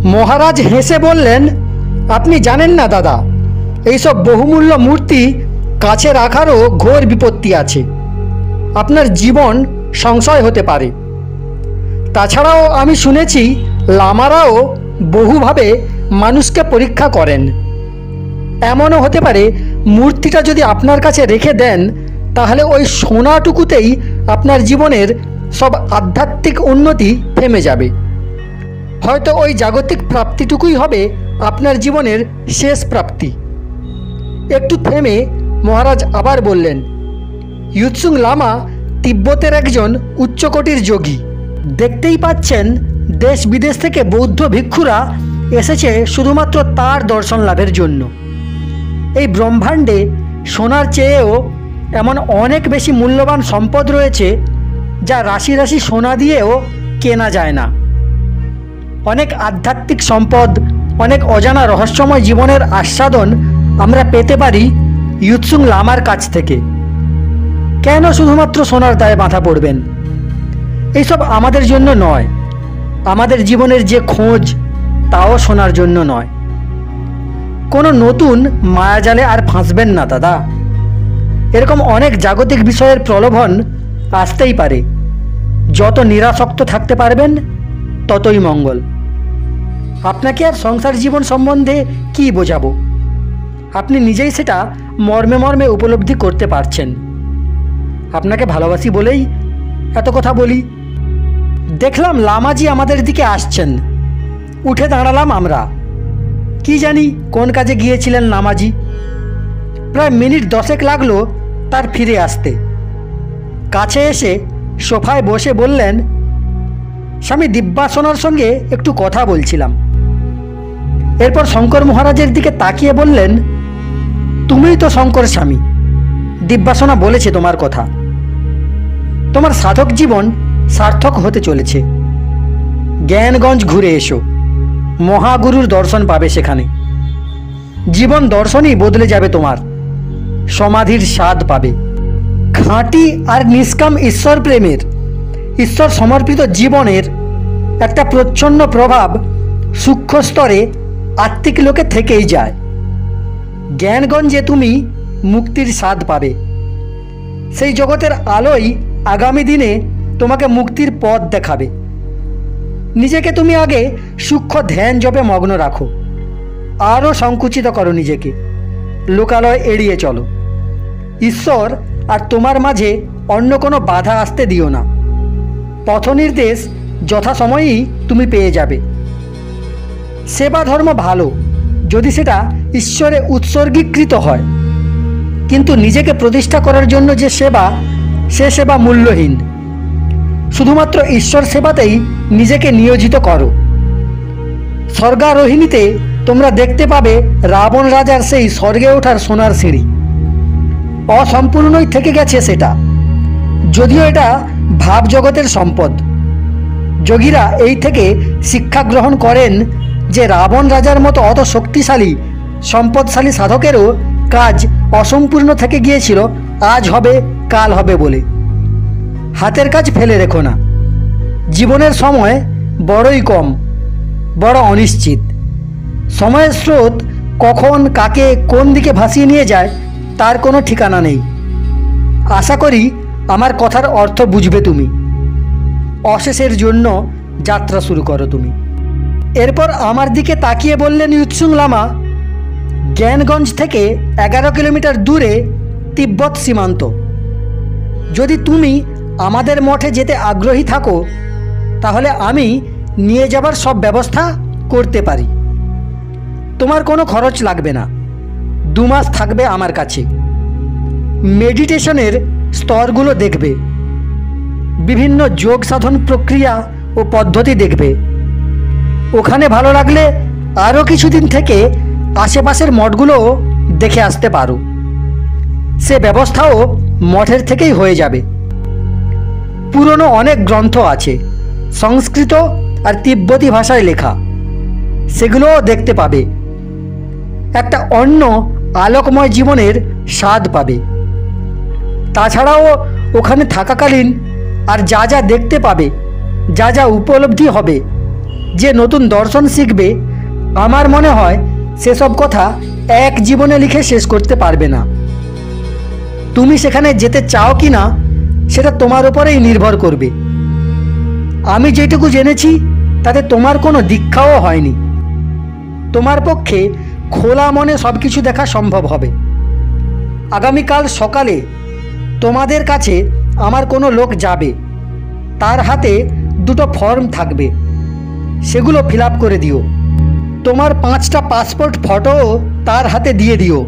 মহারাজ হেসে বললেন, আপনি জানেন না দাদা, এইসব বহুমূল্য মূর্তি কাছে রাখারও ঘোর বিপত্তি আছে। আপনার জীবন সংশয় হতে পারে। তাছাড়াও আমি শুনেছি লামারাও বহুভাবে মানুষকে পরীক্ষা করেন। এমনও হতে পারে মূর্তিটা যদি আপনার কাছে রেখে দেন, তাহলে ওই সোনাটুকুতেই আপনার জীবনের সব আধ্যাত্মিক উন্নতি থেমে যাবে। হয়তো ওই জাগতিক প্রাপ্তিটুকুই হবে আপনার জীবনের শেষ প্রাপ্তি। একটু থেমে মহারাজ আবার বললেন, ইয়ুৎসুং লামা তিব্বতের একজন উচ্চকোটির যোগী। দেখতেই পাচ্ছেন দেশ বিদেশ থেকে বৌদ্ধ ভিক্ষুরা এসেছে শুধুমাত্র তার দর্শন লাভের জন্য। এই ব্রহ্মাণ্ডে সোনার চেয়েও এমন অনেক বেশি মূল্যবান সম্পদ রয়েছে যা রাশি রাশি সোনা দিয়েও কেনা যায় না। অনেক আধ্যাত্মিক সম্পদ, অনেক অজানা রহস্যময় জীবনের আস্বাদন আমরা পেতে পারি ইয়ুৎসুং লামার কাছ থেকে। কেন শুধুমাত্র সোনার দায়ে বাঁধা পড়বেন? এইসব আমাদের জন্য নয়। আমাদের জীবনের যে খোঁজ, তাও সোনার জন্য নয়। কোনো নতুন মায়াজালে আর ফাঁসবেন না দাদা। এরকম অনেক জাগতিক বিষয়ের প্রলোভন আসতেই পারে। যত নিরাসক্ত থাকতে পারবেন ততই মঙ্গল। আপনাকে আর সংসার জীবন সম্বন্ধে কি বোঝাবো? আপনি নিজেই সেটা মর্মে মর্মে উপলব্ধি করতে পারছেন। আপনাকে ভালোবাসি বলেই এত কথা বলি। দেখলাম লামাজি আমাদের দিকে আসছেন। উঠে দাঁড়ালাম আমরা। কি জানি কোন কাজে গিয়েছিলেন লামাজি। প্রায় মিনিট 10 লাগলো তার ফিরে আসতে। কাছে এসে সোফায় বসে বললেন, স্বামী দিব্যাসনার সঙ্গে একটু কথা বলছিলাম। এরপর শঙ্কর মহারাজের দিকে তাকিয়ে বললেন, তুমিই তো শঙ্কর স্বামী। দিব্যাসনা বলেছে তোমার কথা। তোমার সাধক জীবন সার্থক হতে চলেছে। জ্ঞানগঞ্জ ঘুরে এসো, মহাগুরুর দর্শন পাবে সেখানে। জীবন দর্শনই বদলে যাবে তোমার। সমাধির স্বাদ পাবে। খাঁটি আর নিষ্কাম ঈশ্বর প্রেমের, ঈশ্বর সমর্পিত জীবনের একটা প্রচ্ছন্ন প্রভাব সূক্ষ্ম স্তরে আত্মিক লোকে থেকেই যায়। জ্ঞানগঞ্জে তুমি মুক্তির স্বাদ পাবে। সেই জগতের আলোই আগামী দিনে তোমাকে মুক্তির পথ দেখাবে। নিজেকে তুমি আগে সূক্ষ্ম ধ্যান জপে মগ্ন রাখো। আরও সংকুচিত করো নিজেকে। লোকালয় এড়িয়ে চলো। ঈশ্বর আর তোমার মাঝে অন্য কোনো বাধা আসতে দিও না। পথ নির্দেশ যথাসময়েই তুমি পেয়ে যাবে। সেবা ধর্ম ভালো যদি সেটা ঈশ্বরে উৎসর্গীকৃত হয়, কিন্তু নিজেকে প্রতিষ্ঠা করার জন্য যে সেবা, সে সেবা মূল্যহীন। শুধুমাত্র ঈশ্বর সেবাতেই নিজেকে নিয়োজিত করো। স্বর্গারোহিণীতে তোমরা দেখতে পাবে রাবণ রাজার সেই স্বর্গে ওঠার সোনার সিঁড়ি। অসম্পূর্ণই থেকে গেছে সেটা, যদিও এটা ভাব জগতের সম্পদ। যোগীরা এই থেকে শিক্ষা গ্রহণ করেন যে রাবণ রাজার মতো অত শক্তিশালী সম্পদশালী সাধকেরও কাজ অসম্পূর্ণ থেকে গিয়েছিল আজ হবে কাল হবে বলে। হাতের কাজ ফেলে রেখো না। জীবনের সময় বড়ই কম, বড় অনিশ্চিত। সময়ের স্রোত কখন কাকে কোন দিকে ভাসিয়ে নিয়ে যায় তার কোনো ঠিকানা নেই। আশা করি আমার কথার অর্থ বুঝবে তুমি। অশেষের জন্য যাত্রা শুরু করো তুমি। এরপর আমার দিকে তাকিয়ে বললেন ইয়ুৎসুং লামা, জ্ঞানগঞ্জ থেকে 11 কিলোমিটার দূরে তিব্বত সীমান্ত। যদি তুমি আমাদের মঠে যেতে আগ্রহী থাকো, তাহলে আমি নিয়ে যাবার সব ব্যবস্থা করতে পারি। তোমার কোনো খরচ লাগবে না। 2 মাস থাকবে আমার কাছে। মেডিটেশনের স্তরগুলো দেখবে, বিভিন্ন যোগ সাধন প্রক্রিয়া ও পদ্ধতি দেখবে। ওখানে ভালো লাগলে আরও কিছুদিন থেকে আশেপাশের মঠগুলোও দেখে আসতে পারো। সে ব্যবস্থাও মঠের থেকেই হয়ে যাবে। পুরনো অনেক গ্রন্থ আছে, সংস্কৃত আর তিব্বতী ভাষায় লেখা। সেগুলোও দেখতে পাবে। একটা অন্য আলোকময় জীবনের স্বাদ পাবে। তাছাড়াও ওখানে থাকাকালীন আর যা যা দেখতে পাবে, যা যা উপলব্ধি হবে, যে নতুন দর্শন শিখবে, আমার মনে হয় সেসব কথা এক জীবনে লিখে শেষ করতে পারবে না। তুমি সেখানে যেতে চাও কি না সেটা তোমার উপরেই নির্ভর করবে। আমি যেটুকু জেনেছি তাতে তোমার কোনো দীক্ষাও হয়নি। তোমার পক্ষে খোলা মনে সব কিছু দেখা সম্ভব হবে। আগামীকাল সকালে তোমাদের কাছে আমার কোনো লোক যাবে, তার হাতে দুটো ফর্ম থাকবে, সেগুলো ফিল আপ করে দিও। তোমার 5টা পাসপোর্ট ফটোও তার হাতে দিয়ে দিও।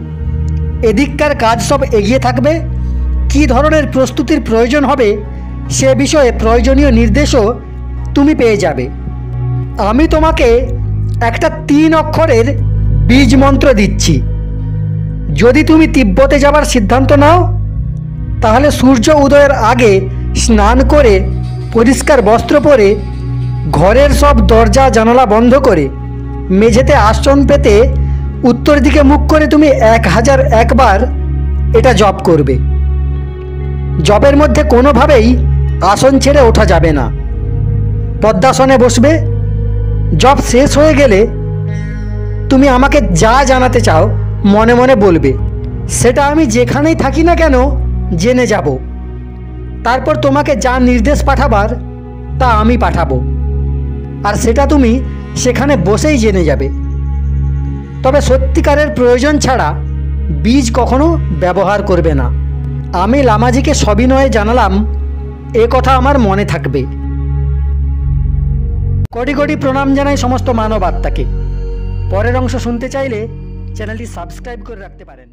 এদিককার কাজ সব এগিয়ে থাকবে। কী ধরনের প্রস্তুতির প্রয়োজন হবে সে বিষয়ে প্রয়োজনীয় নির্দেশও তুমি পেয়ে যাবে। আমি তোমাকে একটা 3 অক্ষরের বীজ মন্ত্র দিচ্ছি। যদি তুমি তিব্বতে যাবার সিদ্ধান্ত নাও, তাহলে সূর্য উদয়ের আগে স্নান করে পরিষ্কার বস্ত্র পরে ঘরের সব দরজা জানালা বন্ধ করে মেঝেতে আসন পেতে উত্তর দিকে মুখ করে তুমি 1001 বার এটা জপ করবে। জপের মধ্যে কোনোভাবেই আসন ছেড়ে ওঠা যাবে না। পদ্মাসনে বসবে। জপ শেষ হয়ে গেলে তুমি আমাকে যা জানাতে চাও মনে মনে বলবে। সেটা আমি যেখানেই থাকি না কেন জেনে যাব। তারপর তোমাকে যা নির্দেশ পাঠাবার তা আমি পাঠাবো, আর সেটা তুমি সেখানে বসেই জেনে যাবে। তবে সত্যিকারের প্রয়োজন ছাড়া বীজ কখনো ব্যবহার করবে না। আমি লামাজিকে সবিনয়ে জানালাম, এ কথা আমার মনে থাকবে। কোটি কোটি প্রণাম জানাই সমস্ত মানব আত্মাকে। পরের অংশ শুনতে চাইলে চ্যানেলটি সাবস্ক্রাইব করে রাখতে পারেন।